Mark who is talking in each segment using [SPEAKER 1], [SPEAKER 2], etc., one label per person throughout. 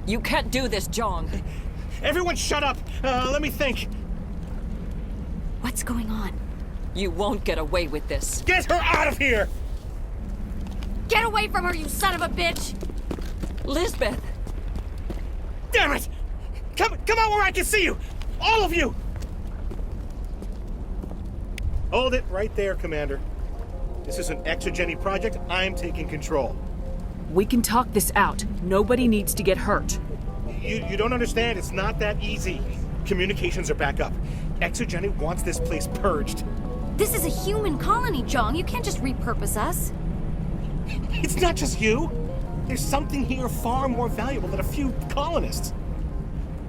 [SPEAKER 1] You can't do this, Jong.
[SPEAKER 2] Everyone shut up! Let me think.
[SPEAKER 3] What's going on?
[SPEAKER 1] You won't get away with this.
[SPEAKER 2] Get her out of here!
[SPEAKER 3] Get away from her, you son of a bitch!
[SPEAKER 1] Lisbeth!
[SPEAKER 2] Damn it! Come out where I can see you! All of you! Hold it right there, Commander. This is an Exogeny project. I'm taking control.
[SPEAKER 4] We can talk this out. Nobody needs to get hurt.
[SPEAKER 2] You don't understand. It's not that easy. Communications are back up. Exogeny wants this place purged.
[SPEAKER 3] This is a human colony, Jong. You can't just repurpose us.
[SPEAKER 2] It's not just you. There's something here far more valuable than a few colonists.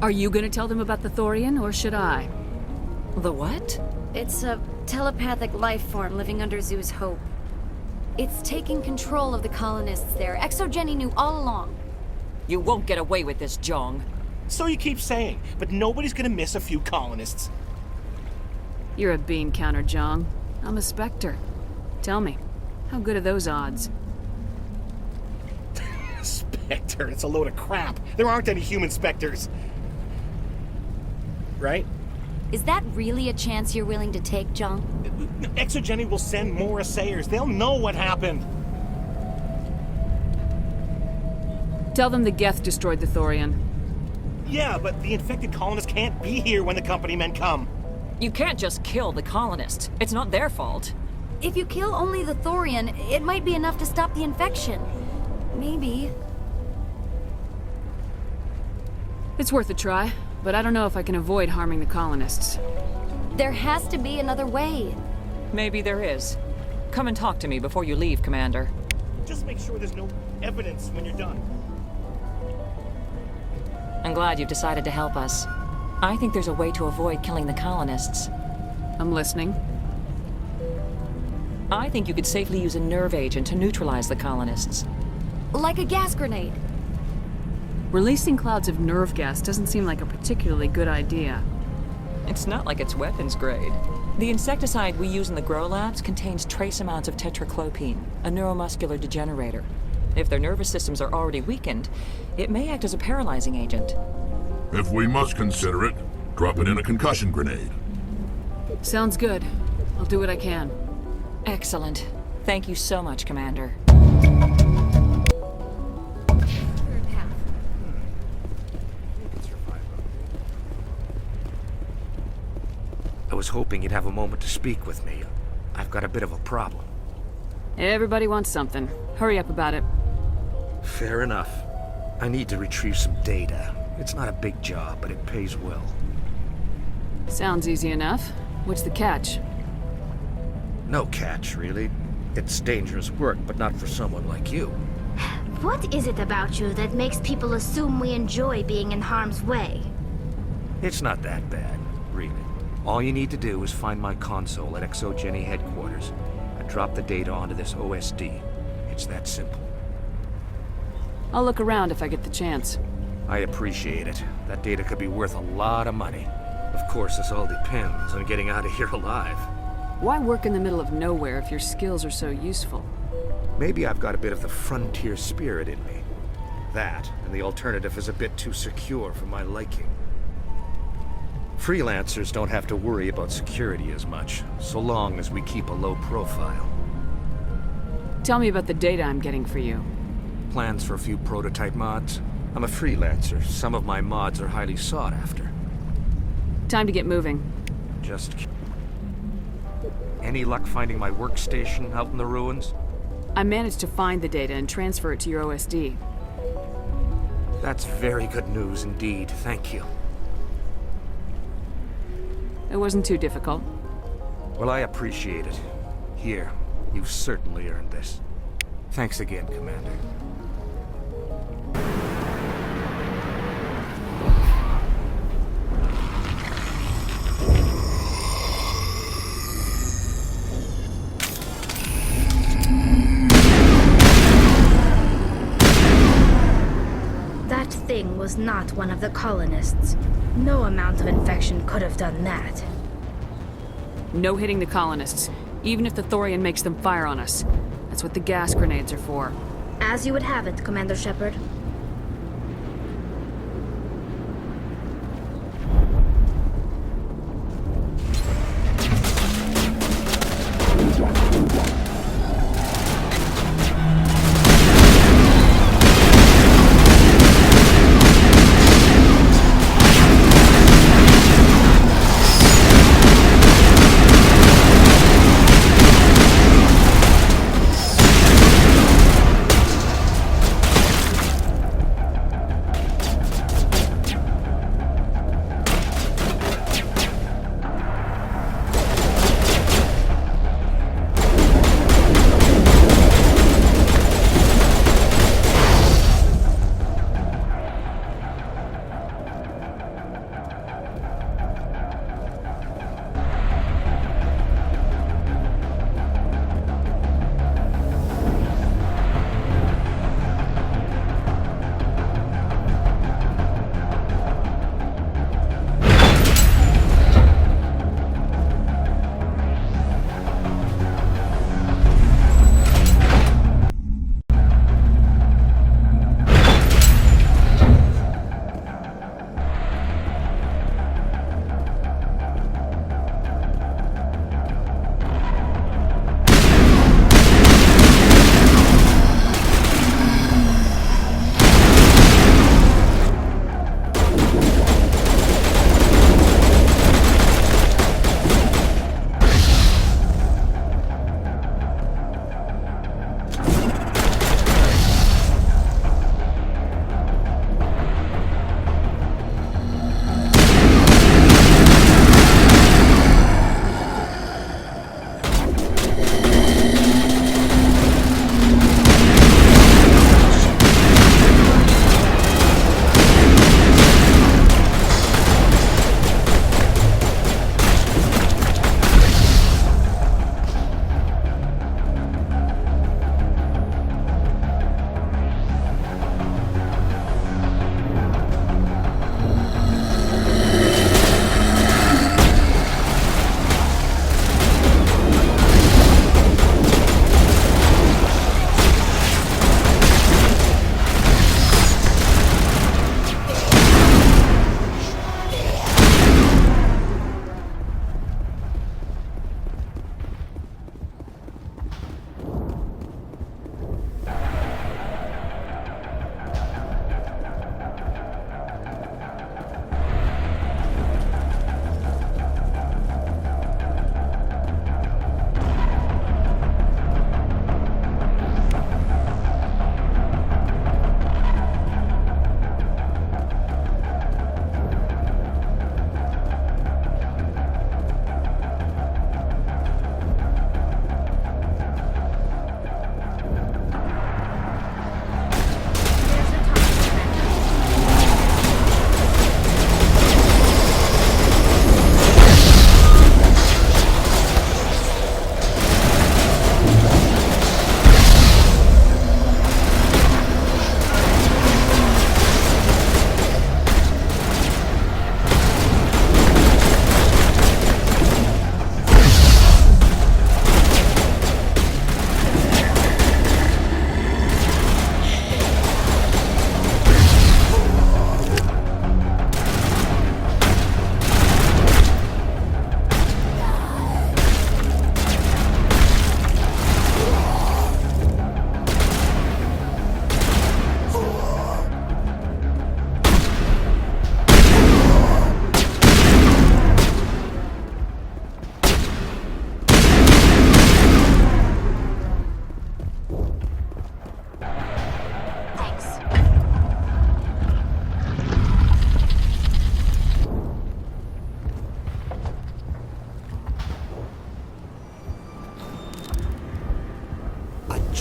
[SPEAKER 4] Are you gonna tell them about the Thorian, or should I?
[SPEAKER 1] The what?
[SPEAKER 3] It's a telepathic life form living under Zoo's Hope. It's taking control of the colonists there. Exogeny knew all along.
[SPEAKER 1] You won't get away with this, Jong.
[SPEAKER 2] So you keep saying, but nobody's gonna miss a few colonists.
[SPEAKER 4] You're a bean counter, Jong. I'm a Spectre. Tell me, how good are those odds?
[SPEAKER 2] Spectre, it's a load of crap. There aren't any human Spectres. Right?
[SPEAKER 3] Is that really a chance you're willing to take, Jong?
[SPEAKER 2] Exogeny will send more assayers. They'll know what happened.
[SPEAKER 4] Tell them the Geth destroyed the Thorian.
[SPEAKER 2] Yeah, but the infected colonists can't be here when the company men come.
[SPEAKER 1] You can't just kill the colonists. It's not their fault.
[SPEAKER 3] If you kill only the Thorian, it might be enough to stop the infection. Maybe.
[SPEAKER 4] It's worth a try, but I don't know if I can avoid harming the colonists.
[SPEAKER 3] There has to be another way.
[SPEAKER 1] Maybe there is. Come and talk to me before you leave, Commander.
[SPEAKER 2] Just make sure there's no evidence when you're done.
[SPEAKER 1] I'm glad you've decided to help us. I think there's a way to avoid killing the colonists.
[SPEAKER 4] I'm listening.
[SPEAKER 1] I think you could safely use a nerve agent to neutralize the colonists.
[SPEAKER 3] Like a gas grenade.
[SPEAKER 4] Releasing clouds of nerve gas doesn't seem like a particularly good idea.
[SPEAKER 1] It's not like it's weapons grade. The insecticide we use in the Grow Labs contains trace amounts of tetraclopine, a neuromuscular degenerator. If their nervous systems are already weakened, it may act as a paralyzing agent.
[SPEAKER 5] If we must consider it, drop it in a concussion grenade.
[SPEAKER 4] Sounds good. I'll do what I can.
[SPEAKER 1] Excellent. Thank you so much, Commander.
[SPEAKER 6] I was hoping you'd have a moment to speak with me. I've got a bit of a problem.
[SPEAKER 4] Everybody wants something. Hurry up about it.
[SPEAKER 6] Fair enough. I need to retrieve some data. It's not a big job, but it pays well.
[SPEAKER 4] Sounds easy enough. What's the catch?
[SPEAKER 6] No catch, really. It's dangerous work, but not for someone like you.
[SPEAKER 7] What is it about you that makes people assume we enjoy being in harm's way?
[SPEAKER 6] It's not that bad, really. All you need to do is find my console at ExoGeni headquarters and drop the data onto this OSD. It's that simple.
[SPEAKER 4] I'll look around if I get the chance.
[SPEAKER 6] I appreciate it. That data could be worth a lot of money. Of course, this all depends on getting out of here alive.
[SPEAKER 4] Why work in the middle of nowhere if your skills are so useful?
[SPEAKER 6] Maybe I've got a bit of the frontier spirit in me. That, and the alternative is a bit too secure for my liking. Freelancers don't have to worry about security as much, so long as we keep a low profile.
[SPEAKER 4] Tell me about the data I'm getting for you.
[SPEAKER 6] Plans for a few prototype mods? I'm a freelancer. Some of my mods are highly sought after.
[SPEAKER 4] Time to get moving.
[SPEAKER 6] Just... Any luck finding my workstation out in the ruins?
[SPEAKER 4] I managed to find the data and transfer it to your OSD.
[SPEAKER 6] That's very good news indeed. Thank you.
[SPEAKER 4] It wasn't too difficult.
[SPEAKER 6] Well, I appreciate it. Here, you've certainly earned this. Thanks again, Commander.
[SPEAKER 7] That thing was not one of the colonists. No amount of infection could have done that.
[SPEAKER 4] No hitting the colonists, even if the Thorian makes them fire on us. That's what the gas grenades are for.
[SPEAKER 7] As you would have it, Commander Shepard.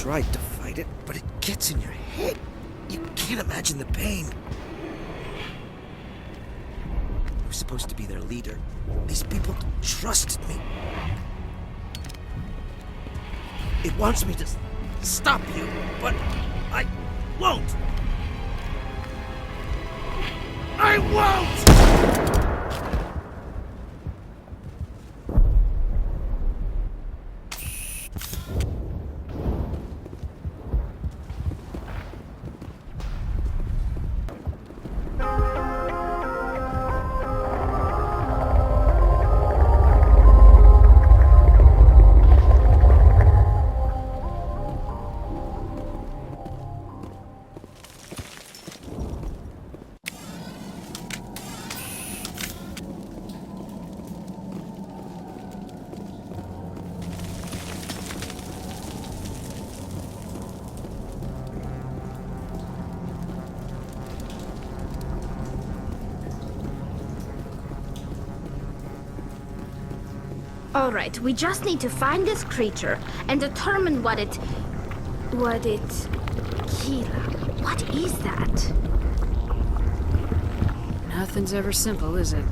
[SPEAKER 8] tried to fight it, but it gets in your head. You can't imagine the pain. I was supposed to be their leader. These people trusted me. It wants me to stop you, but I won't. I won't!
[SPEAKER 7] Alright, we just need to find this creature and determine what it... Keela, what is that?
[SPEAKER 4] Nothing's ever simple, is it?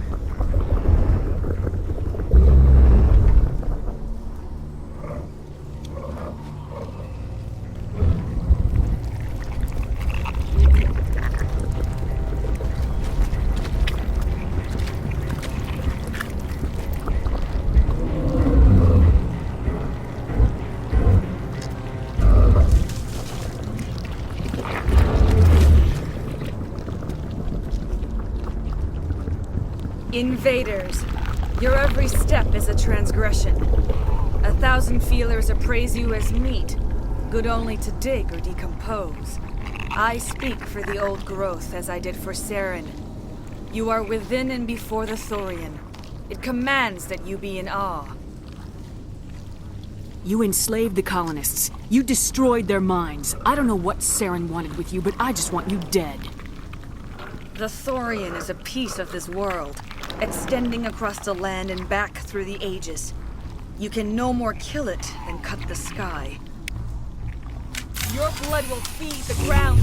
[SPEAKER 9] Invaders, your every step is a transgression. 1,000 feelers appraise you as meat, good only to dig or decompose. I speak for the old growth as I did for Saren. You are within and before the Thorian. It commands that you be in awe.
[SPEAKER 4] You enslaved the colonists. You destroyed their minds. I don't know what Saren wanted with you, but I just want you dead.
[SPEAKER 9] The Thorian is a piece of this world, extending across the land and back through the ages. You can no more kill it than cut the sky. Your blood will feed the ground.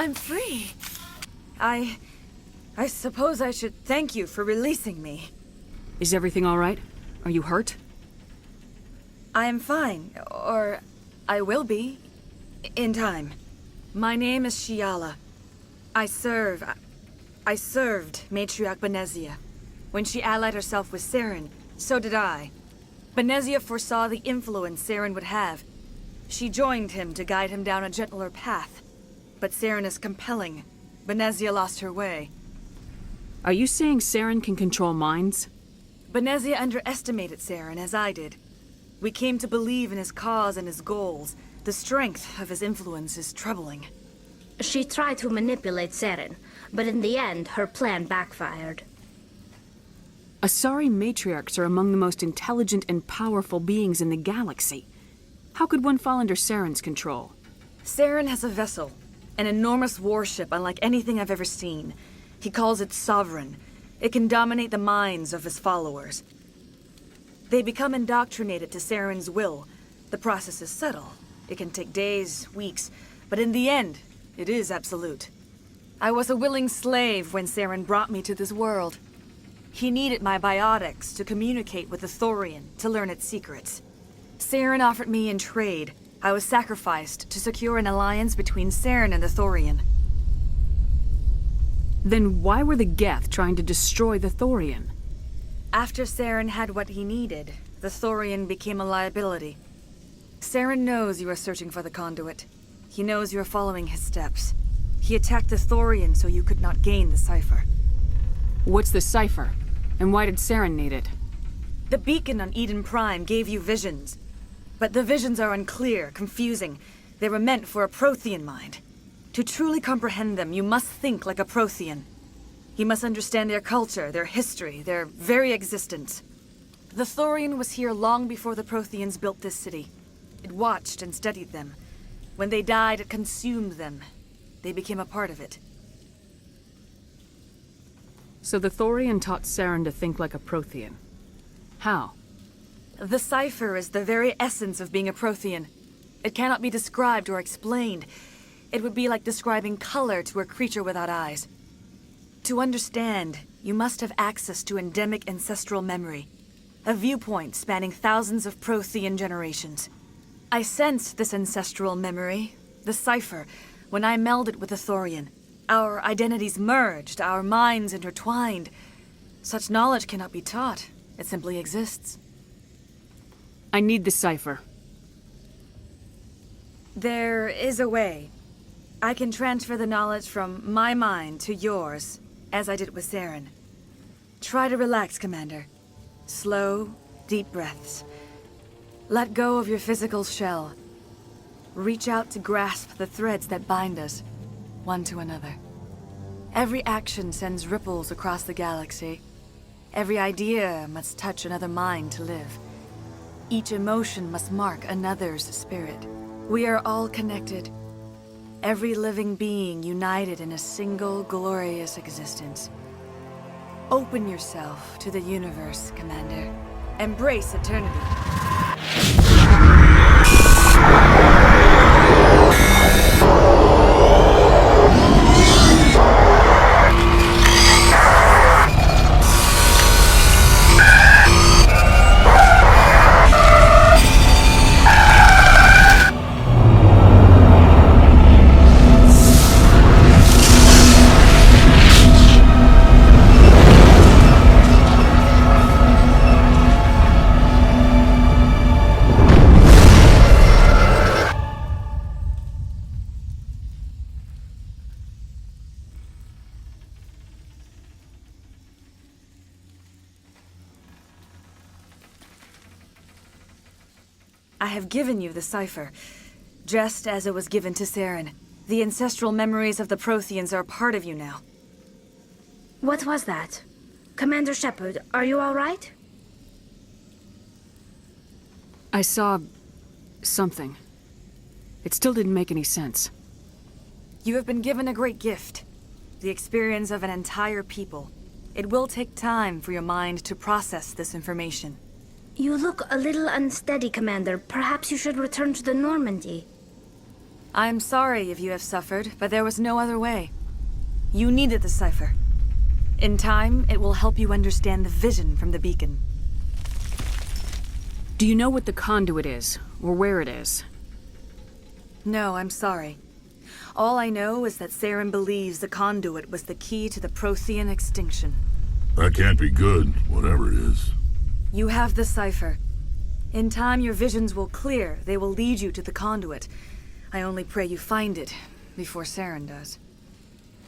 [SPEAKER 9] I'm free. I suppose I should thank you for releasing me.
[SPEAKER 4] Is everything all right? Are you hurt?
[SPEAKER 9] I am fine, or I will be, in time. My name is Shiala. I served Matriarch Benezia. When she allied herself with Saren, so did I. Benezia foresaw the influence Saren would have. She joined him to guide him down a gentler path. But Saren is compelling. Benezia lost her way.
[SPEAKER 4] Are you saying Saren can control minds?
[SPEAKER 9] Benezia underestimated Saren, as I did. We came to believe in his cause and his goals. The strength of his influence is troubling.
[SPEAKER 7] She tried to manipulate Saren, but in the end, her plan backfired.
[SPEAKER 4] Asari matriarchs are among the most intelligent and powerful beings in the galaxy. How could one fall under Saren's control?
[SPEAKER 9] Saren has a vessel, an enormous warship unlike anything I've ever seen. He calls it Sovereign. It can dominate the minds of his followers. They become indoctrinated to Saren's will. The process is subtle. It can take days, weeks, but in the end, it is absolute. I was a willing slave when Saren brought me to this world. He needed my biotics to communicate with the Thorian, to learn its secrets. Saren offered me in trade. I was sacrificed to secure an alliance between Saren and the Thorian.
[SPEAKER 4] Then why were the Geth trying to destroy the Thorian?
[SPEAKER 9] After Saren had what he needed, the Thorian became a liability. Saren knows you are searching for the conduit. He knows you are following his steps. He attacked the Thorian so you could not gain the cipher.
[SPEAKER 4] What's the cipher? And why did Saren need it?
[SPEAKER 9] The beacon on Eden Prime gave you visions. But the visions are unclear, confusing. They were meant for a Prothean mind. To truly comprehend them, you must think like a Prothean. You must understand their culture, their history, their very existence. The Thorian was here long before the Protheans built this city. It watched and studied them. When they died, it consumed them. They became a part of it.
[SPEAKER 4] So the Thorian taught Saren to think like a Prothean. How?
[SPEAKER 9] The cipher is the very essence of being a Prothean. It cannot be described or explained. It would be like describing color to a creature without eyes. To understand, you must have access to endemic ancestral memory, a viewpoint spanning thousands of Prothean generations. I sensed this ancestral memory, the cipher, when I melded with the Thorian. Our identities merged, our minds intertwined. Such knowledge cannot be taught. It simply exists.
[SPEAKER 4] I need the cipher.
[SPEAKER 9] There is a way. I can transfer the knowledge from my mind to yours, as I did with Saren. Try to relax, Commander. Slow, deep breaths. Let go of your physical shell. Reach out to grasp the threads that bind us, one to another. Every action sends ripples across the galaxy. Every idea must touch another mind to live. Each emotion must mark another's spirit. We are all connected. Every living being united in a single glorious existence. Open yourself to the universe, Commander. Embrace eternity. I have given you the cipher, just as it was given to Saren. The ancestral memories of the Protheans are a part of you now.
[SPEAKER 7] What was that? Commander Shepard, are you all right?
[SPEAKER 4] I saw something. It still didn't make any sense.
[SPEAKER 9] You have been given a great gift. The experience of an entire people. It will take time for your mind to process this information.
[SPEAKER 7] You look a little unsteady, Commander. Perhaps you should return to the Normandy.
[SPEAKER 9] I'm sorry if you have suffered, but there was no other way. You needed the cipher. In time, it will help you understand the vision from the beacon.
[SPEAKER 4] Do you know what the conduit is, or where it is?
[SPEAKER 9] No, I'm sorry. All I know is that Saren believes the conduit was the key to the Prothean extinction.
[SPEAKER 5] That can't be good, whatever it is.
[SPEAKER 9] You have the cipher. In time, your visions will clear. They will lead you to the conduit. I only pray you find it before Saren does.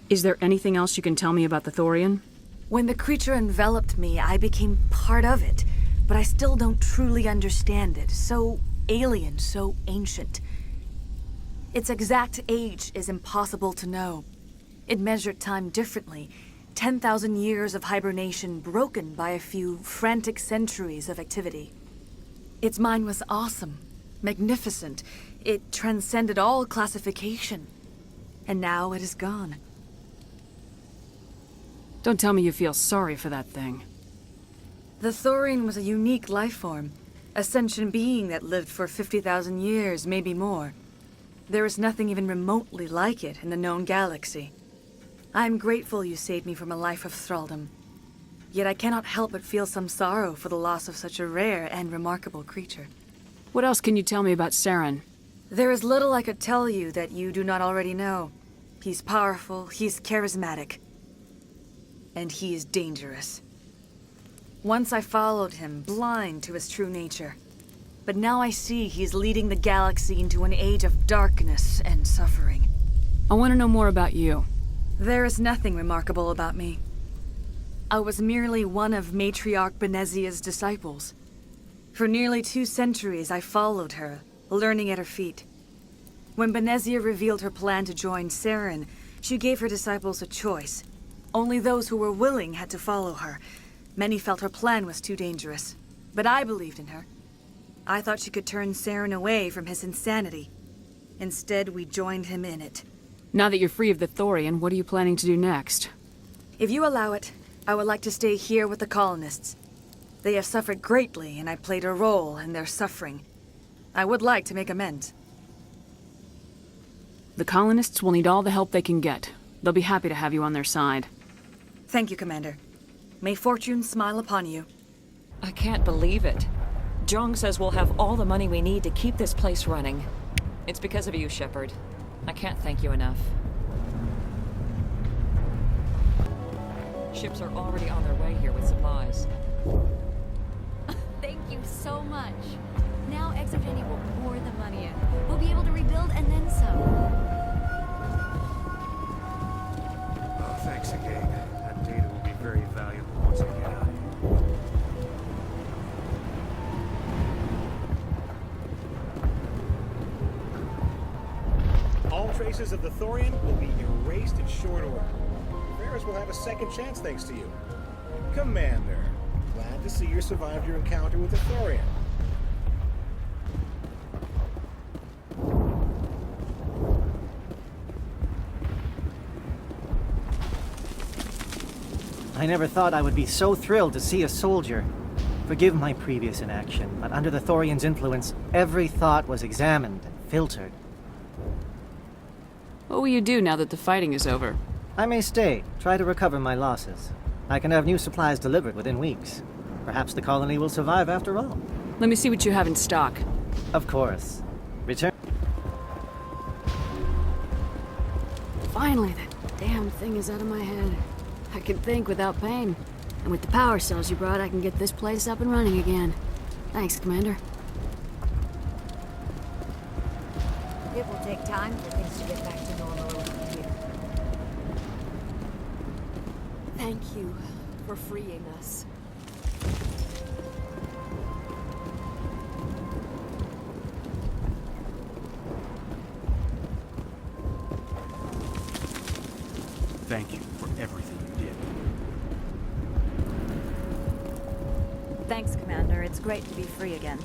[SPEAKER 4] Is there anything else you can tell me about the Thorian?
[SPEAKER 9] When the creature enveloped me, I became part of it, but I still don't truly understand it. So alien, so ancient. Its exact age is impossible to know. It measured time differently. 10,000 years of hibernation broken by a few frantic centuries of activity. Its mind was awesome, magnificent. It transcended all classification. And now it is gone.
[SPEAKER 4] Don't tell me you feel sorry for that thing.
[SPEAKER 9] The Thorian was a unique life form. A sentient being that lived for 50,000 years, maybe more. There is nothing even remotely like it in the known galaxy. I'm grateful you saved me from a life of thraldom. Yet I cannot help but feel some sorrow for the loss of such a rare and remarkable creature.
[SPEAKER 4] What else can you tell me about Saren?
[SPEAKER 9] There is little I could tell you that you do not already know. He's powerful, he's charismatic, and he is dangerous. Once I followed him, blind to his true nature. But now I see he's leading the galaxy into an age of darkness and suffering.
[SPEAKER 4] I want to know more about you.
[SPEAKER 9] There is nothing remarkable about me. I was merely one of Matriarch Benezia's disciples. For nearly 2 centuries I followed her, learning at her feet. When Benezia revealed her plan to join Saren, she gave her disciples a choice. Only those who were willing had to follow her. Many felt her plan was too dangerous, but I believed in her. I thought she could turn Saren away from his insanity. Instead, we joined him in it.
[SPEAKER 4] Now that you're free of the Thorian, what are you planning to do next?
[SPEAKER 9] If you allow it, I would like to stay here with the colonists. They have suffered greatly, and I played a role in their suffering. I would like to make amends.
[SPEAKER 4] The colonists will need all the help they can get. They'll be happy to have you on their side.
[SPEAKER 9] Thank you, Commander. May fortune smile upon you.
[SPEAKER 1] I can't believe it. Jong says we'll have all the money we need to keep this place running. It's because of you, Shepard. I can't thank you enough. Ships are already on their way here with supplies.
[SPEAKER 3] Thank you so much. Now Exogeny will pour the money in. We'll be able to rebuild and then some.
[SPEAKER 6] Oh, thanks again. That data will be very valuable once I get out of here.
[SPEAKER 2] All traces of the Thorian will be erased in short order. Ferris will have a second chance thanks to you. Commander, glad to see you survived your encounter with the Thorian.
[SPEAKER 10] I never thought I would be so thrilled to see a soldier. Forgive my previous inaction, but under the Thorian's influence, every thought was examined and filtered.
[SPEAKER 4] What will you do now that the fighting is over?
[SPEAKER 10] I may stay, try to recover my losses. I can have new supplies delivered within weeks. Perhaps the colony will survive after all.
[SPEAKER 4] Let me see what you have in stock.
[SPEAKER 10] Of course. Return.
[SPEAKER 11] Finally, that damn thing is out of my head. I can think without pain. And with the power cells you brought, I can get this place up and running again. Thanks, Commander.
[SPEAKER 3] It will take time for things to get back to normal around here.
[SPEAKER 11] Thank you for freeing us.
[SPEAKER 12] Thank you for everything you did.
[SPEAKER 9] Thanks, Commander. It's great to be free again.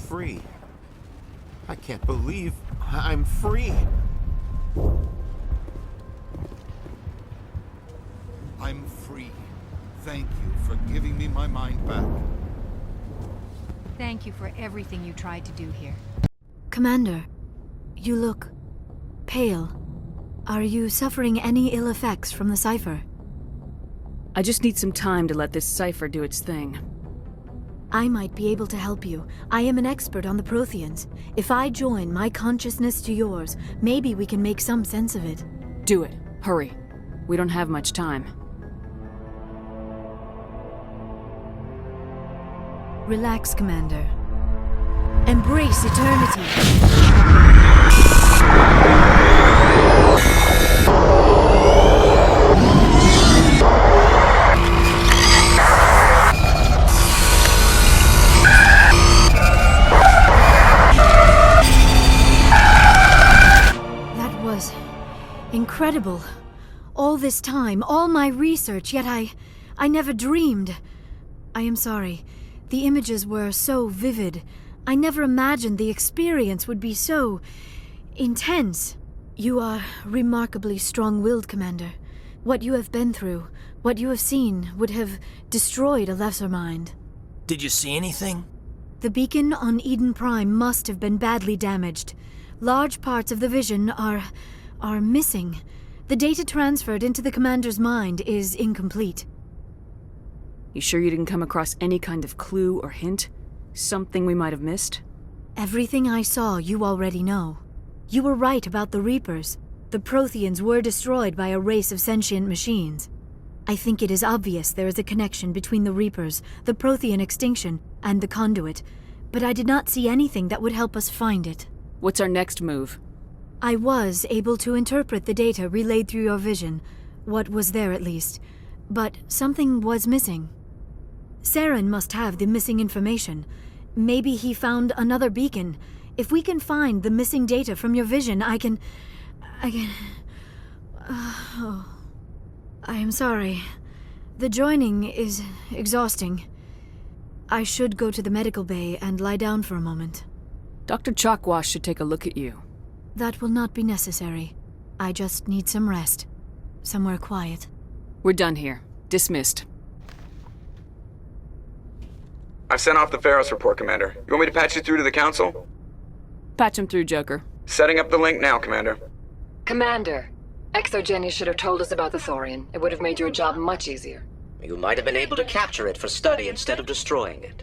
[SPEAKER 13] Free. I can't believe I'm free. I'm free. Thank you for giving me my mind back.
[SPEAKER 14] Thank you for everything you tried to do here.
[SPEAKER 3] Commander, you look pale. Are you suffering any ill effects from the cipher?
[SPEAKER 4] I just need some time to let this cipher do its thing.
[SPEAKER 3] I might be able to help you. I am an expert on the Protheans. If I join my consciousness to yours, maybe we can make some sense of it.
[SPEAKER 4] Do it. Hurry. We don't have much time.
[SPEAKER 3] Relax, Commander. Embrace eternity. That was incredible. All this time, all my research, yet I never dreamed. I am sorry. The images were so vivid. I never imagined the experience would be so intense. You are remarkably strong-willed, Commander. What you have been through, what you have seen, would have destroyed a lesser mind.
[SPEAKER 8] Did you see anything?
[SPEAKER 3] The beacon on Eden Prime must have been badly damaged. Large parts of the vision are missing. The data transferred into the Commander's mind is incomplete.
[SPEAKER 4] You sure you didn't come across any kind of clue or hint? Something we might have missed?
[SPEAKER 3] Everything I saw you already know. You were right about the Reapers. The Protheans were destroyed by a race of sentient machines. I think it is obvious there is a connection between the Reapers, the Prothean extinction, and the Conduit, but I did not see anything that would help us find it.
[SPEAKER 4] What's our next move?
[SPEAKER 3] I was able to interpret the data relayed through your vision, what was there at least, but something was missing. Saren must have the missing information. Maybe he found another beacon. If we can find the missing data from your vision, I can... I am sorry. The joining is exhausting. I should go to the medical bay and lie down for a moment.
[SPEAKER 4] Dr. Chakwas should take a look at you.
[SPEAKER 3] That will not be necessary. I just need some rest. Somewhere quiet.
[SPEAKER 4] We're done here. Dismissed.
[SPEAKER 15] I've sent off the Pharos report, Commander. You want me to patch you through to the Council?
[SPEAKER 4] Patch him through, Joker.
[SPEAKER 15] Setting up the link now, Commander.
[SPEAKER 16] Commander, ExoGeni should have told us about the Thorian. It would have made your job much easier.
[SPEAKER 17] You might have been able to capture it for study instead of destroying it.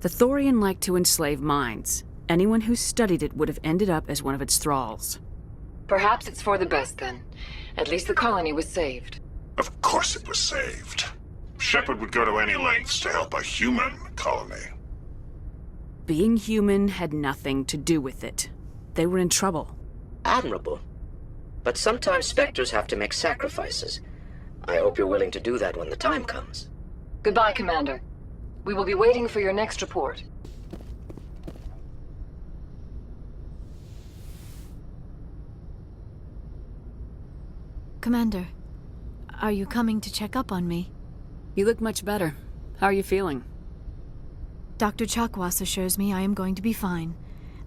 [SPEAKER 4] The Thorian liked to enslave minds. Anyone who studied it would have ended up as one of its thralls.
[SPEAKER 16] Perhaps it's for the best, then. At least the colony was saved.
[SPEAKER 5] Of course it was saved. Shepard would go to any lengths to help a human colony.
[SPEAKER 4] Being human had nothing to do with it. They were in trouble.
[SPEAKER 17] Admirable. But sometimes Spectres have to make sacrifices. I hope you're willing to do that when the time comes.
[SPEAKER 16] Goodbye, Commander. We will be waiting for your next report.
[SPEAKER 3] Commander, are you coming to check up on me?
[SPEAKER 4] You look much better. How are you feeling?
[SPEAKER 3] Dr. Chakwas assures me I am going to be fine.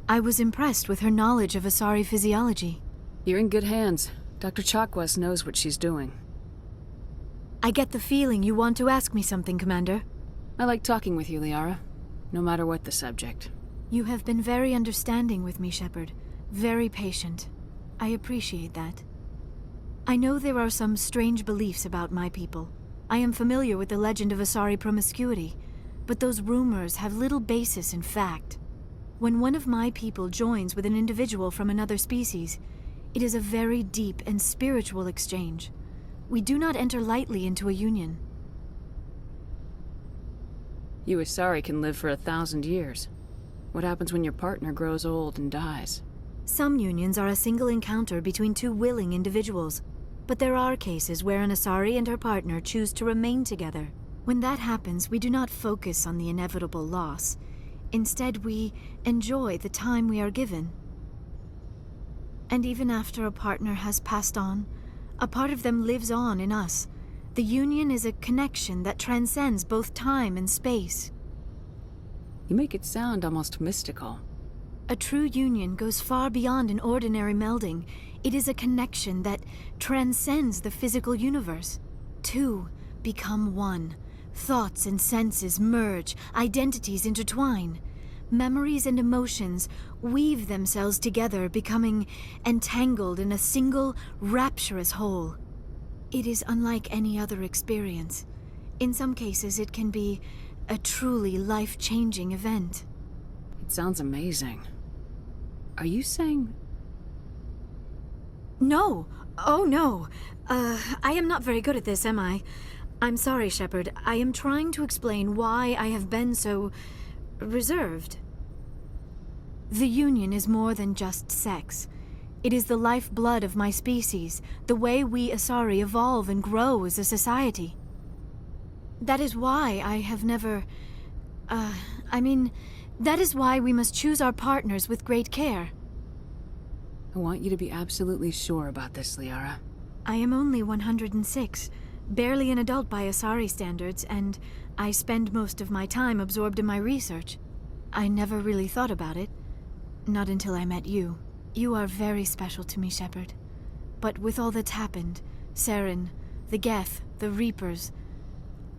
[SPEAKER 3] I was impressed with her knowledge of Asari physiology.
[SPEAKER 4] You're in good hands. Dr. Chakwas knows what she's doing.
[SPEAKER 3] I get the feeling you want to ask me something, Commander.
[SPEAKER 4] I like talking with you, Liara. No matter what the subject.
[SPEAKER 3] You have been very understanding with me, Shepard. Very patient. I appreciate that. I know there are some strange beliefs about my people. I am familiar with the legend of Asari promiscuity, but those rumors have little basis in fact. When one of my people joins with an individual from another species, it is a very deep and spiritual exchange. We do not enter lightly into a union.
[SPEAKER 4] You Asari can live for 1,000 years. What happens when your partner grows old and dies?
[SPEAKER 3] Some unions are a single encounter between two willing individuals, but there are cases where an Asari and her partner choose to remain together. When that happens, we do not focus on the inevitable loss. Instead, we enjoy the time we are given. And even after a partner has passed on, a part of them lives on in us. The union is a connection that transcends both time and space.
[SPEAKER 4] You make it sound almost mystical.
[SPEAKER 3] A true union goes far beyond an ordinary melding. It is a connection that transcends the physical universe. Two become one. Thoughts and senses merge, identities intertwine. Memories and emotions weave themselves together, becoming entangled in a single, rapturous whole. It is unlike any other experience. In some cases, it can be a truly life-changing event.
[SPEAKER 4] It sounds amazing. Are you saying...
[SPEAKER 3] No! Oh, no! I am not very good at this, am I? I'm sorry, Shepard. I am trying to explain why I have been so... reserved. The Union is more than just sex. It is the lifeblood of my species, the way we Asari evolve and grow as a society. That is why I have never... that is why we must choose our partners with great care.
[SPEAKER 4] I want you to be absolutely sure about this, Liara.
[SPEAKER 3] I am only 106, barely an adult by Asari standards, and I spend most of my time absorbed in my research. I never really thought about it. Not until I met you. You are very special to me, Shepard. But with all that's happened, Saren, the Geth, the Reapers,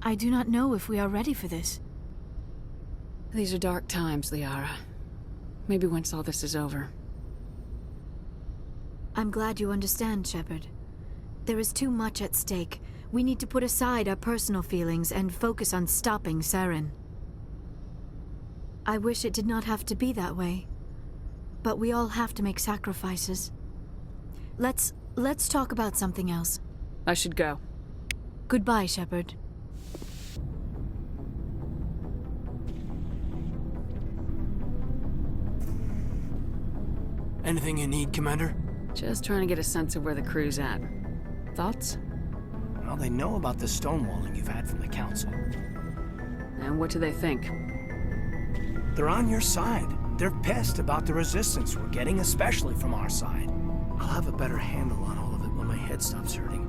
[SPEAKER 3] I do not know if we are ready for this.
[SPEAKER 4] These are dark times, Liara. Maybe once all this is over.
[SPEAKER 3] I'm glad you understand, Shepard. There is too much at stake. We need to put aside our personal feelings and focus on stopping Saren. I wish it did not have to be that way. But we all have to make sacrifices. Let's talk about something else.
[SPEAKER 4] I should go.
[SPEAKER 3] Goodbye, Shepard.
[SPEAKER 12] Anything you need, Commander?
[SPEAKER 4] Just trying to get a sense of where the crew's at. Thoughts?
[SPEAKER 12] Well, they know about the stonewalling you've had from the Council.
[SPEAKER 4] And what do they think?
[SPEAKER 12] They're on your side. They're pissed about the resistance we're getting, especially from our side. I'll have a better handle on all of it when my head stops hurting.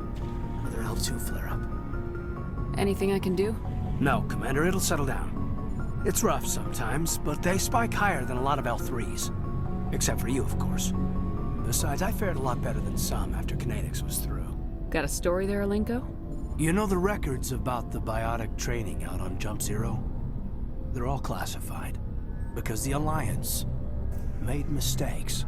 [SPEAKER 12] Another L2 flare-up.
[SPEAKER 4] Anything I can do?
[SPEAKER 12] No, Commander, it'll settle down. It's rough sometimes, but they spike higher than a lot of L3s. Except for you, of course. Besides, I fared a lot better than some after Kinetics was through.
[SPEAKER 4] Got a story there, Alinko?
[SPEAKER 12] You know the records about the biotic training out on Jump Zero? They're all classified. Because the Alliance made mistakes.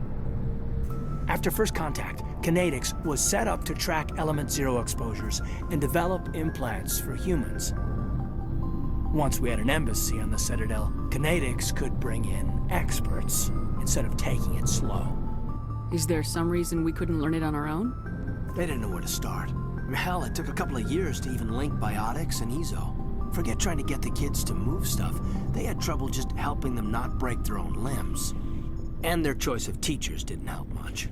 [SPEAKER 12] After first contact, Kinetics was set up to track Element Zero exposures and develop implants for humans. Once we had an embassy on the Citadel, Kinetics could bring in experts instead of taking it slow.
[SPEAKER 4] Is there some reason we couldn't learn it on our own?
[SPEAKER 12] They didn't know where to start. Hell, it took a couple of years to even link biotics and Ezo. Forget trying to get the kids to move stuff. They had trouble just helping them not break their own limbs. And their choice of teachers didn't help much.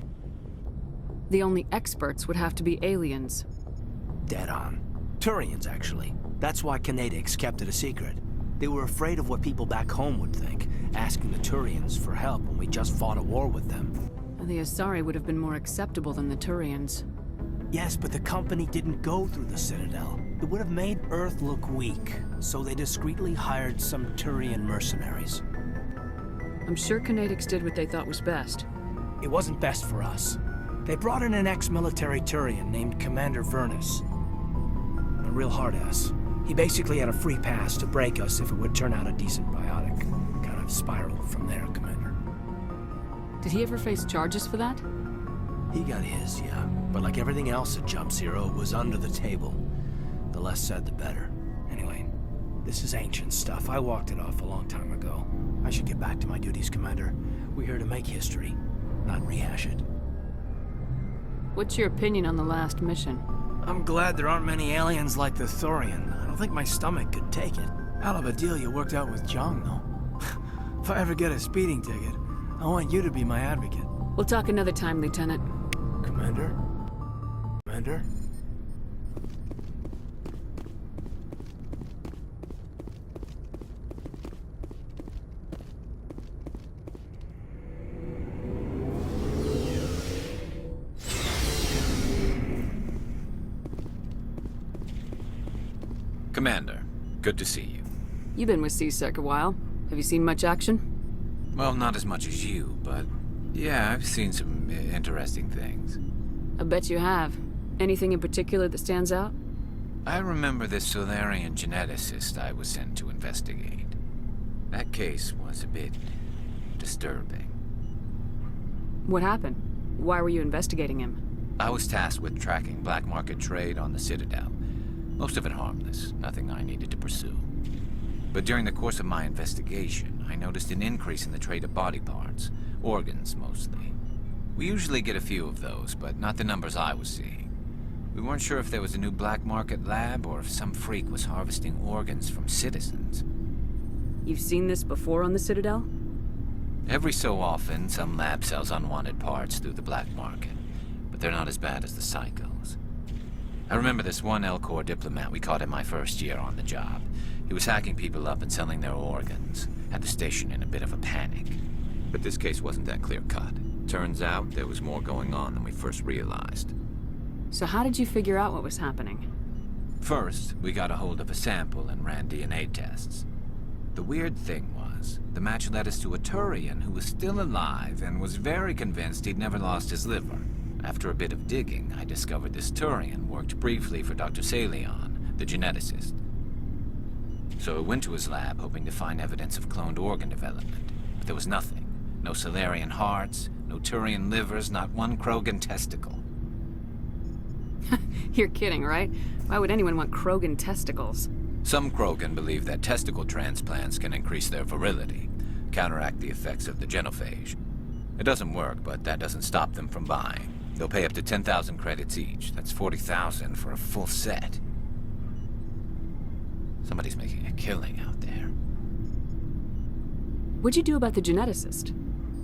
[SPEAKER 4] The only experts would have to be aliens.
[SPEAKER 12] Dead on. Turians, actually. That's why Kinetics kept it a secret. They were afraid of what people back home would think, asking the Turians for help when we just fought a war with them.
[SPEAKER 4] The Asari would have been more acceptable than the Turians.
[SPEAKER 12] Yes, but the company didn't go through the Citadel. It would have made Earth look weak, so they discreetly hired some Turian mercenaries.
[SPEAKER 4] I'm sure Kinetics did what they thought was best.
[SPEAKER 12] It wasn't best for us. They brought in an ex-military Turian named Commander Vernus. A real hard-ass. He basically had a free pass to break us if it would turn out a decent biotic. Kind of spiraled from there, Commander.
[SPEAKER 4] Did he ever face charges for that?
[SPEAKER 12] He got his, yeah. But like everything else at Jump Zero, it was under the table. The less said, the better. Anyway, this is ancient stuff. I walked it off a long time ago. I should get back to my duties, Commander. We're here to make history, not rehash it.
[SPEAKER 4] What's your opinion on the last mission?
[SPEAKER 12] I'm glad there aren't many aliens like the Thorian. I don't think my stomach could take it. Hell of a deal you worked out with Jung, though. If I ever get a speeding ticket, I want you to be my advocate.
[SPEAKER 4] We'll talk another time, Lieutenant.
[SPEAKER 12] Commander? Commander?
[SPEAKER 18] Commander, good to see you.
[SPEAKER 4] You've been with C-Sec a while. Have you seen much action?
[SPEAKER 18] Well, not as much as you, but Yeah, I've seen some interesting things.
[SPEAKER 4] I bet you have. Anything in particular that stands out?
[SPEAKER 18] I remember this Solarian geneticist I was sent to investigate. That case was a bit disturbing.
[SPEAKER 4] What happened? Why were you investigating him?
[SPEAKER 18] I was tasked with tracking black market trade on the Citadel. Most of it harmless, nothing I needed to pursue. But during the course of my investigation, I noticed an increase in the trade of body parts, organs mostly. We usually get a few of those, but not the numbers I was seeing. We weren't sure if there was a new black market lab or if some freak was harvesting organs from citizens.
[SPEAKER 4] You've seen this before on the Citadel?
[SPEAKER 18] Every so often, some lab sells unwanted parts through the black market, but they're not as bad as the psychos. I remember this one Elcor diplomat we caught in my first year on the job. He was hacking people up and selling their organs, had the station in a bit of a panic.
[SPEAKER 6] But this case wasn't that clear-cut. Turns out there was more going on than we first realized.
[SPEAKER 4] So how did you figure out what was happening?
[SPEAKER 18] First, we got a hold of a sample and ran DNA tests. The weird thing was, the match led us to a Turian who was still alive and was very convinced he'd never lost his liver. After a bit of digging, I discovered this Turian worked briefly for Dr. Salion, the geneticist. So I went to his lab hoping to find evidence of cloned organ development, but there was nothing. No Solarian hearts, no Turian livers, not one Krogan testicle.
[SPEAKER 4] You're kidding, right? Why would anyone want Krogan testicles?
[SPEAKER 18] Some Krogan believe that testicle transplants can increase their virility, counteract the effects of the genophage. It doesn't work, but that doesn't stop them from buying. They'll pay up to 10,000 credits each. That's 40,000 for a full set. Somebody's making a killing out there.
[SPEAKER 4] What'd you do about the geneticist?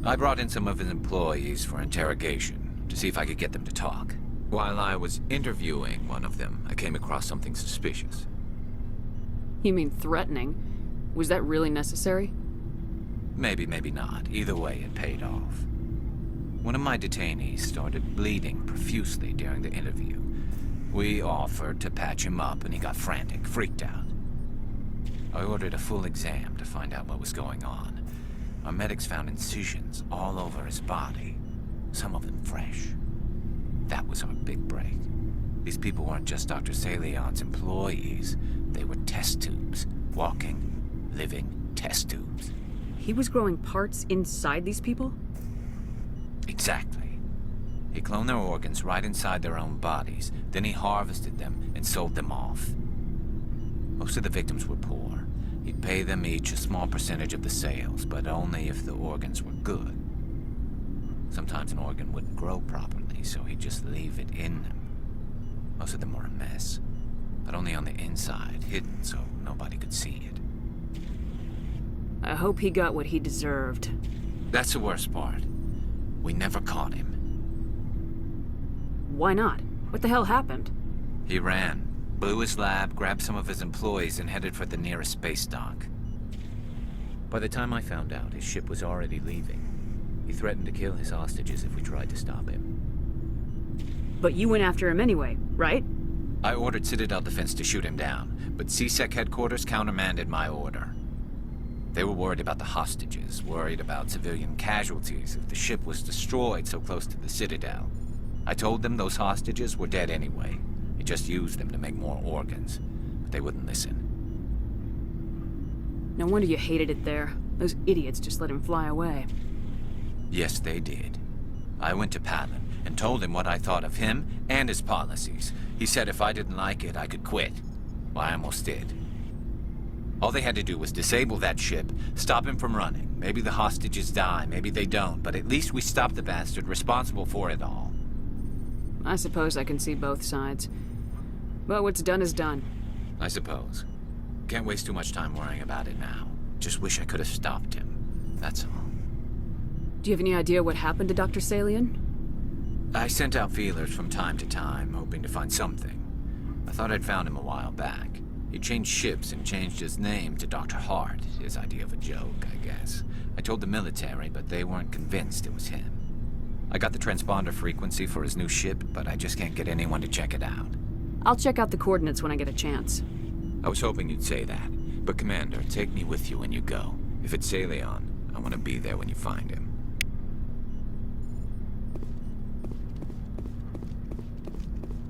[SPEAKER 18] I brought in some of his employees for interrogation, to see if I could get them to talk. While I was interviewing one of them, I came across something suspicious.
[SPEAKER 4] You mean threatening? Was that really necessary?
[SPEAKER 18] Maybe, maybe not. Either way, it paid off. One of my detainees started bleeding profusely during the interview. We offered to patch him up, and he got frantic, freaked out. I ordered a full exam to find out what was going on. Our medics found incisions all over his body, some of them fresh. That was our big break. These people weren't just Dr. Salion's employees. They were test tubes. Walking, living test tubes.
[SPEAKER 4] He was growing parts inside these people?
[SPEAKER 18] Exactly. He cloned their organs right inside their own bodies. Then he harvested them and sold them off. Most of the victims were poor. He'd pay them each a small percentage of the sales, but only if the organs were good. Sometimes an organ wouldn't grow properly, so he'd just leave it in them. Most of them were a mess, but only on the inside, hidden so nobody could see it.
[SPEAKER 4] I hope he got what he deserved.
[SPEAKER 18] That's the worst part. We never caught him.
[SPEAKER 4] Why not? What the hell happened?
[SPEAKER 18] He ran, blew his lab, grabbed some of his employees, and headed for the nearest space dock. By the time I found out, his ship was already leaving. He threatened to kill his hostages if we tried to stop him.
[SPEAKER 4] But you went after him anyway, right?
[SPEAKER 18] I ordered Citadel Defense to shoot him down, but CSEC headquarters countermanded my order. They were worried about the hostages, worried about civilian casualties if the ship was destroyed so close to the Citadel. I told them those hostages were dead anyway. He just used them to make more organs, but they wouldn't listen.
[SPEAKER 4] No wonder you hated it there. Those idiots just let him fly away.
[SPEAKER 18] Yes, they did. I went to Palin and told him what I thought of him and his policies. He said if I didn't like it, I could quit. Well, I almost did. All they had to do was disable that ship, stop him from running. Maybe the hostages die, maybe they don't, but at least we stopped the bastard responsible for it all.
[SPEAKER 4] I suppose I can see both sides. But what's done is done.
[SPEAKER 18] I suppose. Can't waste too much time worrying about it now. Just wish I could have stopped him. That's all.
[SPEAKER 4] Do you have any idea what happened to Dr. Salion?
[SPEAKER 18] I sent out feelers from time to time, hoping to find something. I thought I'd found him a while back. He changed ships and changed his name to Dr. Hart, his idea of a joke, I guess. I told the military, but they weren't convinced it was him. I got the transponder frequency for his new ship, but I just can't get anyone to check it out.
[SPEAKER 4] I'll check out the coordinates when I get a chance.
[SPEAKER 6] I was hoping you'd say that. But Commander, take me with you when you go. If it's Salion, I want to be there when you find him.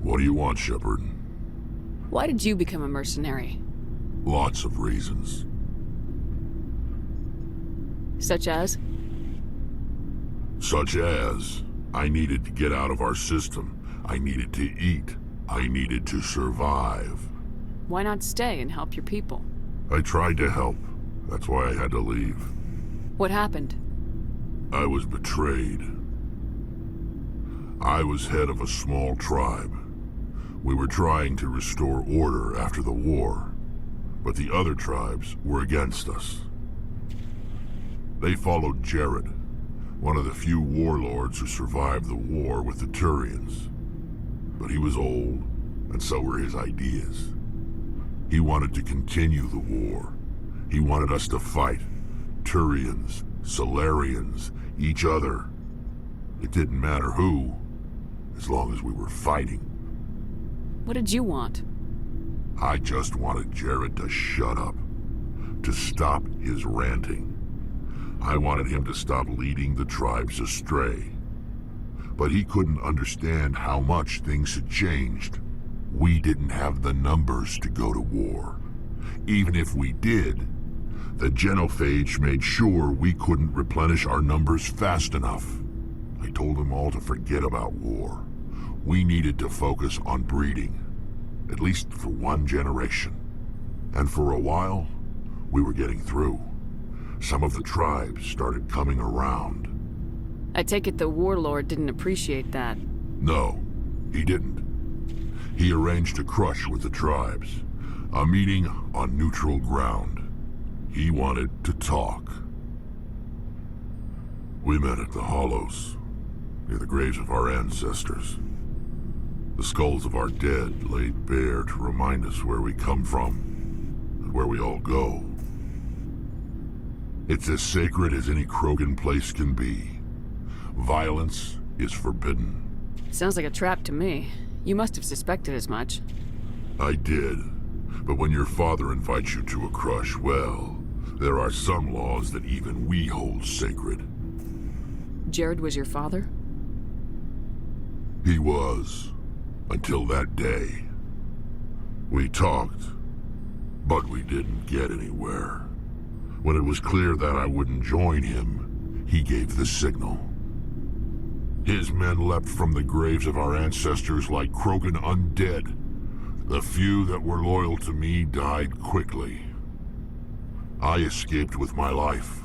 [SPEAKER 19] What do you want, Shepard?
[SPEAKER 4] Why did you become a mercenary?
[SPEAKER 19] Lots of reasons.
[SPEAKER 4] Such as?
[SPEAKER 19] Such as, I needed to get out of our system. I needed to eat. I needed to survive.
[SPEAKER 4] Why not stay and help your people?
[SPEAKER 19] I tried to help. That's why I had to leave.
[SPEAKER 4] What happened?
[SPEAKER 19] I was betrayed. I was head of a small tribe. We were trying to restore order after the war, but the other tribes were against us. They followed Jared, one of the few warlords who survived the war with the Turians. But he was old, and so were his ideas. He wanted to continue the war. He wanted us to fight. Turians, Solarians, each other. It didn't matter who, as long as we were fighting.
[SPEAKER 4] What did you want?
[SPEAKER 19] I just wanted Jared to shut up, to stop his ranting. I wanted him to stop leading the tribes astray. But he couldn't understand how much things had changed. We didn't have the numbers to go to war. Even if we did, the genophage made sure we couldn't replenish our numbers fast enough. I told them all to forget about war. We needed to focus on breeding, at least for one generation. And for a while, we were getting through. Some of the tribes started coming around.
[SPEAKER 4] I take it the warlord didn't appreciate that.
[SPEAKER 19] No, he didn't. He arranged a crush with the tribes, a meeting on neutral ground. He wanted to talk. We met at the Hollows, near the graves of our ancestors. The skulls of our dead laid bare to remind us where we come from and where we all go. It's as sacred as any Krogan place can be. Violence is forbidden.
[SPEAKER 4] Sounds like a trap to me. You must have suspected as much.
[SPEAKER 19] I did. But when your father invites you to a crush, well, there are some laws that even we hold sacred.
[SPEAKER 4] Jared was your father?
[SPEAKER 19] He was. Until that day. We talked, but we didn't get anywhere. When it was clear that I wouldn't join him, he gave the signal. His men leapt from the graves of our ancestors like Krogan undead. The few that were loyal to me died quickly. I escaped with my life,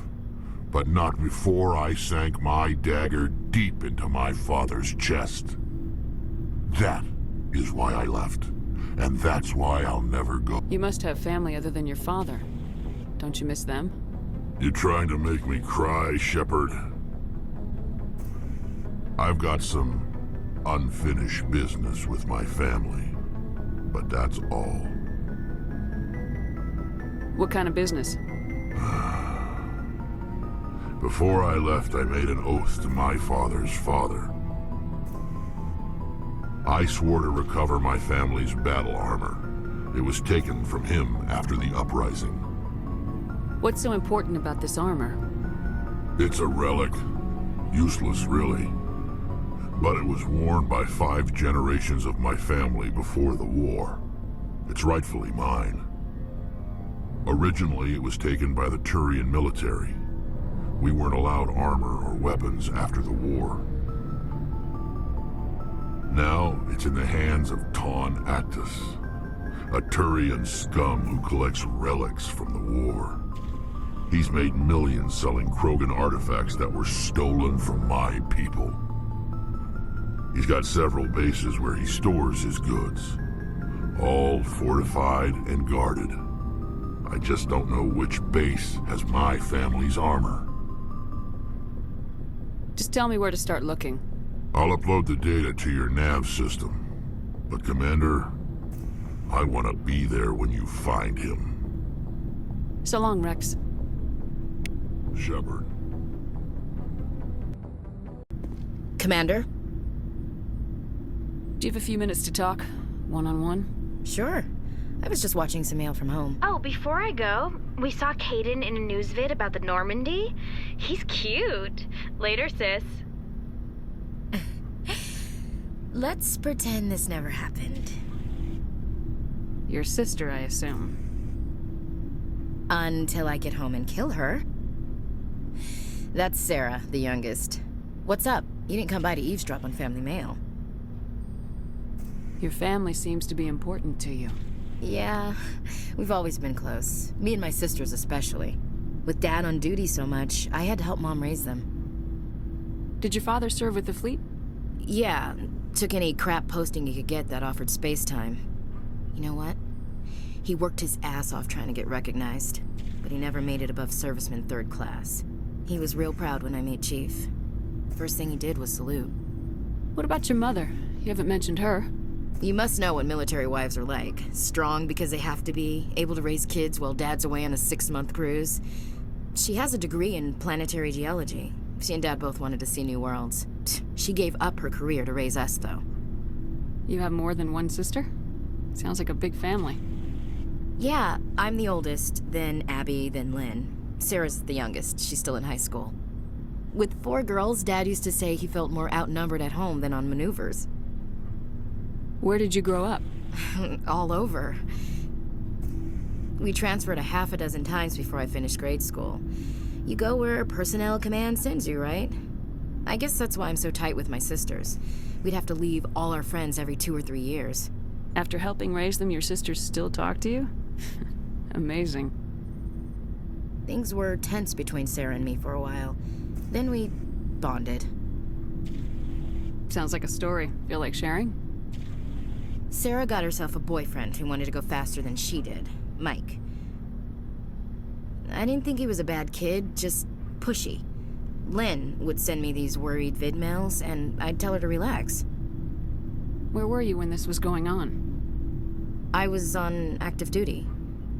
[SPEAKER 19] but not before I sank my dagger deep into my father's chest. That is why I left, and that's why I'll never go.
[SPEAKER 4] You must have family other than your father. Don't you miss them?
[SPEAKER 19] You trying to make me cry, Shepard? I've got some unfinished business with my family, but that's all.
[SPEAKER 4] What kind of business?
[SPEAKER 19] Before I left, I made an oath to my father's father. I swore to recover my family's battle armor. It was taken from him after the uprising.
[SPEAKER 4] What's so important about this armor?
[SPEAKER 19] It's a relic. Useless, really. But it was worn by 5 generations of my family before the war. It's rightfully mine. Originally, it was taken by the Turian military. We weren't allowed armor or weapons after the war. Now, it's in the hands of Ton Actus, a Turian scum who collects relics from the war. He's made millions selling Krogan artifacts that were stolen from my people. He's got several bases where he stores his goods, all fortified and guarded. I just don't know which base has my family's armor.
[SPEAKER 4] Just tell me where to start looking.
[SPEAKER 19] I'll upload the data to your nav system. But Commander, I want to be there when you find him.
[SPEAKER 4] So long, Rex.
[SPEAKER 19] Shepard.
[SPEAKER 20] Commander?
[SPEAKER 4] Do you have a few minutes to talk? One-on-one?
[SPEAKER 20] Sure. I was just watching some mail from home.
[SPEAKER 7] Oh, before I go, we saw Caden in a news vid about the Normandy. He's cute. Later, sis.
[SPEAKER 20] Let's pretend this never happened.
[SPEAKER 4] Your sister, I assume.
[SPEAKER 20] Until I get home and kill her. That's Sarah, the youngest. What's up? You didn't come by to eavesdrop on Family Mail.
[SPEAKER 4] Your family seems to be important to you.
[SPEAKER 20] Yeah, we've always been close. Me and my sisters especially. With Dad on duty so much, I had to help Mom raise them.
[SPEAKER 4] Did your father serve with the fleet?
[SPEAKER 20] Yeah, took any crap posting he could get that offered space time. You know what? He worked his ass off trying to get recognized, but he never made it above serviceman 3rd class. He was real proud when I made Chief. First thing he did was salute.
[SPEAKER 4] What about your mother? You haven't mentioned her.
[SPEAKER 20] You must know what military wives are like. Strong because they have to be, able to raise kids while Dad's away on a 6-month cruise. She has a degree in planetary geology. She and Dad both wanted to see new worlds. She gave up her career to raise us, though.
[SPEAKER 4] You have more than one sister? Sounds like a big family.
[SPEAKER 20] Yeah, I'm the oldest, then Abby, then Lynn. Sarah's the youngest. She's still in high school. With 4 girls, Dad used to say he felt more outnumbered at home than on maneuvers.
[SPEAKER 4] Where did you grow up?
[SPEAKER 20] All over. We transferred a half a dozen times before I finished grade school. You go where personnel command sends you, right? I guess that's why I'm so tight with my sisters. We'd have to leave all our friends every 2 or 3 years.
[SPEAKER 4] After helping raise them, your sisters still talk to you? Amazing.
[SPEAKER 20] Things were tense between Sarah and me for a while. Then we bonded.
[SPEAKER 4] Sounds like a story. Feel like sharing?
[SPEAKER 20] Sarah got herself a boyfriend who wanted to go faster than she did, Mike. I didn't think he was a bad kid, just pushy. Lynn would send me these worried vid mails, and I'd tell her to relax.
[SPEAKER 4] Where were you when this was going on?
[SPEAKER 20] I was on active duty.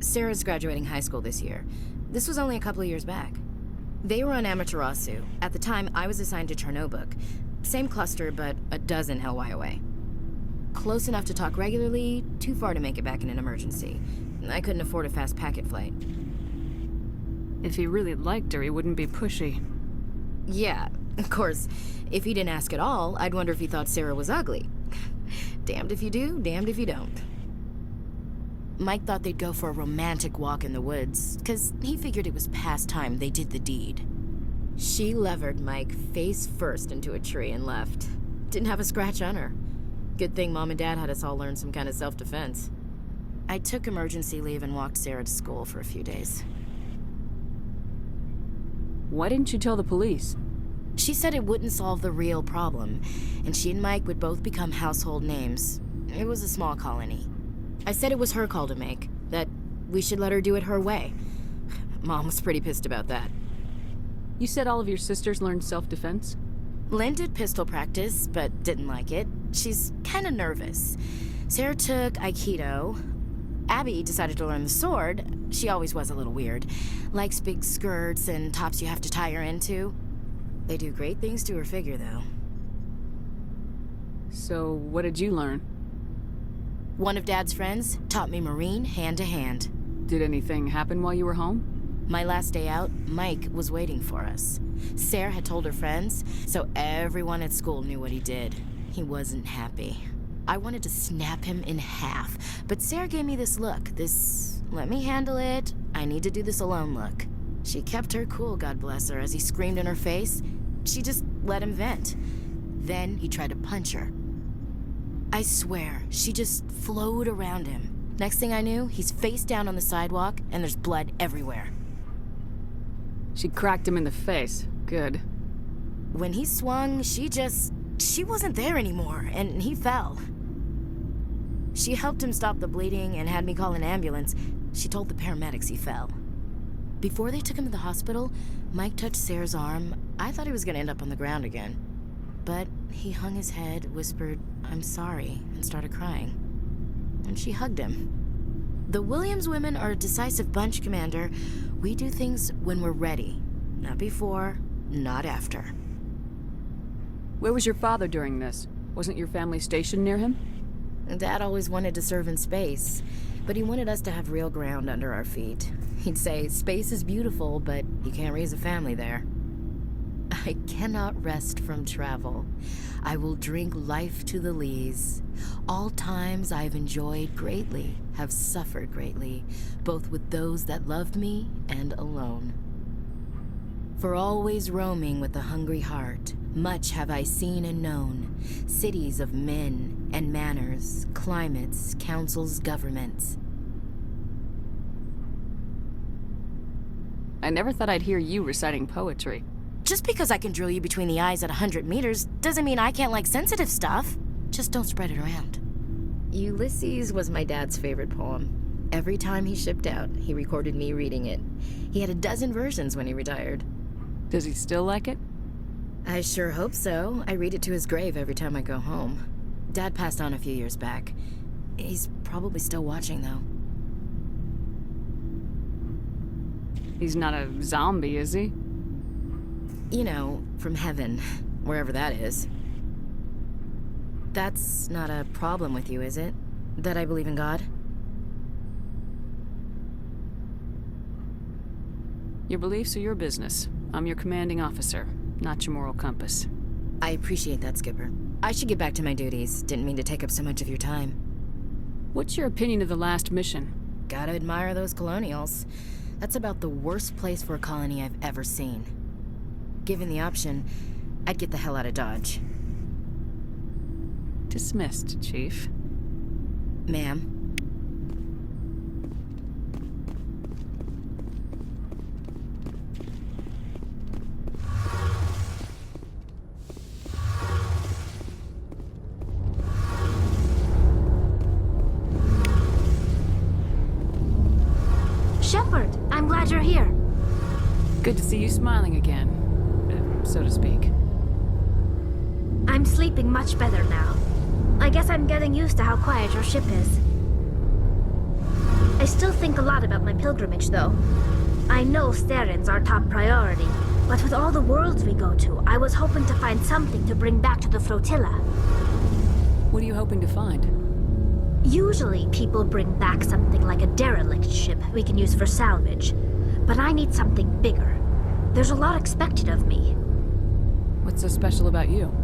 [SPEAKER 20] Sarah's graduating high school this year. This was only a couple of years back. They were on Amaterasu. At the time, I was assigned to Chernobog. Same cluster, but a dozen LY away. Close enough to talk regularly, too far to make it back in an emergency. I couldn't afford a fast packet flight.
[SPEAKER 4] If he really liked her, he wouldn't be pushy.
[SPEAKER 20] Yeah, of course. If he didn't ask at all, I'd wonder if he thought Sarah was ugly. Damned if you do, damned if you don't. Mike thought they'd go for a romantic walk in the woods, 'cause he figured it was past time they did the deed. She levered Mike face first into a tree and left. Didn't have a scratch on her. Good thing Mom and Dad had us all learn some kind of self-defense. I took emergency leave and walked Sarah to school for a few days.
[SPEAKER 4] Why didn't you tell the police?
[SPEAKER 20] She said it wouldn't solve the real problem, and she and Mike would both become household names. It was a small colony. I said it was her call to make, that we should let her do it her way. Mom was pretty pissed about that.
[SPEAKER 4] You said all of your sisters learned self-defense?
[SPEAKER 20] Lynn did pistol practice, but didn't like it. She's kind of nervous. Sarah took Aikido. Abby decided to learn the sword. She always was a little weird. Likes big skirts and tops you have to tie her into. They do great things to her figure, though.
[SPEAKER 4] So, what did you learn?
[SPEAKER 20] One of Dad's friends taught me Marine hand to hand.
[SPEAKER 4] Did anything happen while you were home?
[SPEAKER 20] My last day out, Mike was waiting for us. Sarah had told her friends, so everyone at school knew what he did. He wasn't happy. I wanted to snap him in half, but Sarah gave me this look, this let me handle it, I need to do this alone look. She kept her cool, God bless her, as he screamed in her face. She just let him vent. Then he tried to punch her. I swear, she just flowed around him. Next thing I knew, he's face down on the sidewalk, and there's blood everywhere.
[SPEAKER 4] She cracked him in the face. Good.
[SPEAKER 20] When he swung, she wasn't there anymore, and he fell. She helped him stop the bleeding and had me call an ambulance. She told the paramedics he fell. Before they took him to the hospital, Mike touched Sarah's arm. I thought he was gonna end up on the ground again. But he hung his head, whispered, "I'm sorry," and started crying. And she hugged him. The Williams women are a decisive bunch, Commander. We do things when we're ready. Not before, not after.
[SPEAKER 4] Where was your father during this? Wasn't your family stationed near him?
[SPEAKER 20] Dad always wanted to serve in space, but he wanted us to have real ground under our feet. He'd say, space is beautiful, but you can't raise a family there. I cannot rest from travel. I will drink life to the lees. All times I've enjoyed greatly, have suffered greatly, both with those that loved me and alone. For always roaming with a hungry heart, much have I seen and known, cities of men and manners, climates, councils, governments.
[SPEAKER 4] I never thought I'd hear you reciting poetry.
[SPEAKER 20] Just because I can drill you between the eyes at 100 meters doesn't mean I can't like sensitive stuff. Just don't spread it around. Ulysses was my dad's favorite poem. Every time he shipped out, he recorded me reading it. He had a dozen versions when he retired.
[SPEAKER 4] Does he still like it?
[SPEAKER 20] I sure hope so. I read it to his grave every time I go home. Dad passed on a few years back. He's probably still watching, though.
[SPEAKER 4] He's not a zombie, is he?
[SPEAKER 20] You know, from heaven, wherever that is. That's not a problem with you, is it? That I believe in God?
[SPEAKER 4] Your beliefs are your business. I'm your commanding officer, not your moral compass.
[SPEAKER 20] I appreciate that, Skipper. I should get back to my duties. Didn't mean to take up so much of your time.
[SPEAKER 4] What's your opinion of the last mission?
[SPEAKER 20] Gotta admire those colonials. That's about the worst place for a colony I've ever seen. Given the option, I'd get the hell out of Dodge.
[SPEAKER 4] Dismissed, Chief.
[SPEAKER 20] Ma'am.
[SPEAKER 3] Shepard, I'm glad you're here.
[SPEAKER 4] Good to see you smiling again, so to speak.
[SPEAKER 3] I'm sleeping much better now. I guess I'm getting used to how quiet your ship is. I still think a lot about my pilgrimage, though. I know Saren's our top priority, but with all the worlds we go to, I was hoping to find something to bring back to the flotilla.
[SPEAKER 4] What are you hoping to find?
[SPEAKER 3] Usually, people bring back something like a derelict ship we can use for salvage. But I need something bigger. There's a lot expected of me.
[SPEAKER 4] What's so special about you?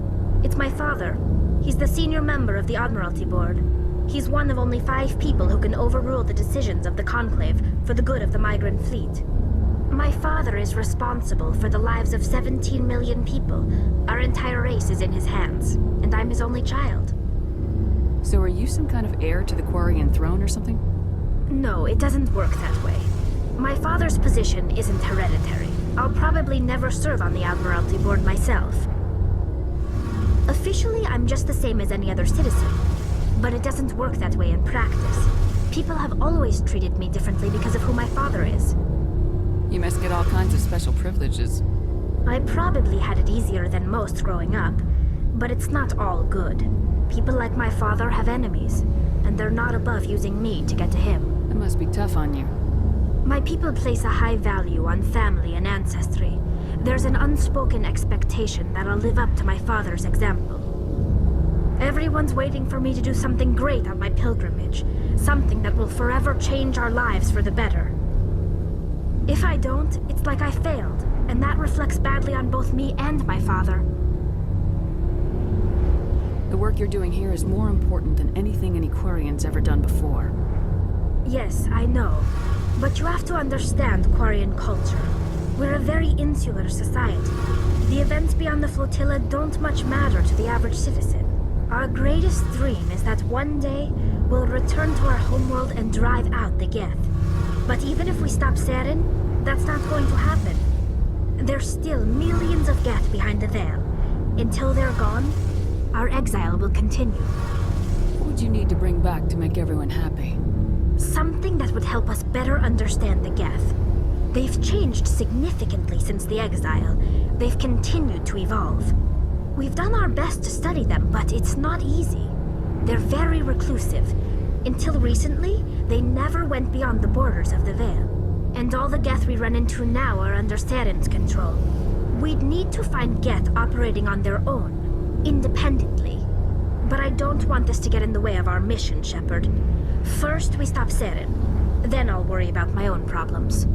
[SPEAKER 3] It's my father. He's the senior member of the Admiralty Board. He's one of only 5 people who can overrule the decisions of the Conclave for the good of the migrant fleet. My father is responsible for the lives of 17 million people. Our entire race is in his hands, and I'm his only child.
[SPEAKER 4] So are you some kind of heir to the Quarian throne or something?
[SPEAKER 3] No, it doesn't work that way. My father's position isn't hereditary. I'll probably never serve on the Admiralty Board myself. Officially, I'm just the same as any other citizen. But it doesn't work that way in practice. People have always treated me differently because of who my father is.
[SPEAKER 4] You must get all kinds of special privileges.
[SPEAKER 3] I probably had it easier than most growing up, but it's not all good. People like my father have enemies, and they're not above using me to get to him.
[SPEAKER 4] It must be tough on you.
[SPEAKER 3] My people place a high value on family and ancestry. There's an unspoken expectation that I'll live up to my father's example. Everyone's waiting for me to do something great on my pilgrimage, something that will forever change our lives for the better. If I don't, it's like I failed, and that reflects badly on both me and my father.
[SPEAKER 4] The work you're doing here is more important than anything any Quarian's ever done before.
[SPEAKER 3] Yes, I know. But you have to understand Quarian culture. We're a very insular society. The events beyond the flotilla don't much matter to the average citizen. Our greatest dream is that one day we'll return to our homeworld and drive out the Geth. But even if we stop Saren, that's not going to happen. There's still millions of Geth behind the veil. Until they're gone, our exile will continue.
[SPEAKER 4] What would you need to bring back to make everyone happy?
[SPEAKER 3] Something that would help us better understand the Geth. They've changed significantly since the exile. They've continued to evolve. We've done our best to study them, but it's not easy. They're very reclusive. Until recently, they never went beyond the borders of the Veil. And all the Geth we run into now are under Saren's control. We'd need to find Geth operating on their own, independently. But I don't want this to get in the way of our mission, Shepard. First, we stop Saren. Then I'll worry about my own problems.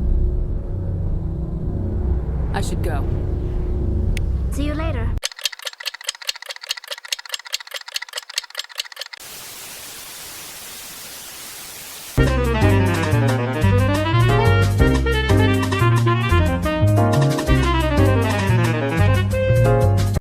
[SPEAKER 4] I should go.
[SPEAKER 7] See you later.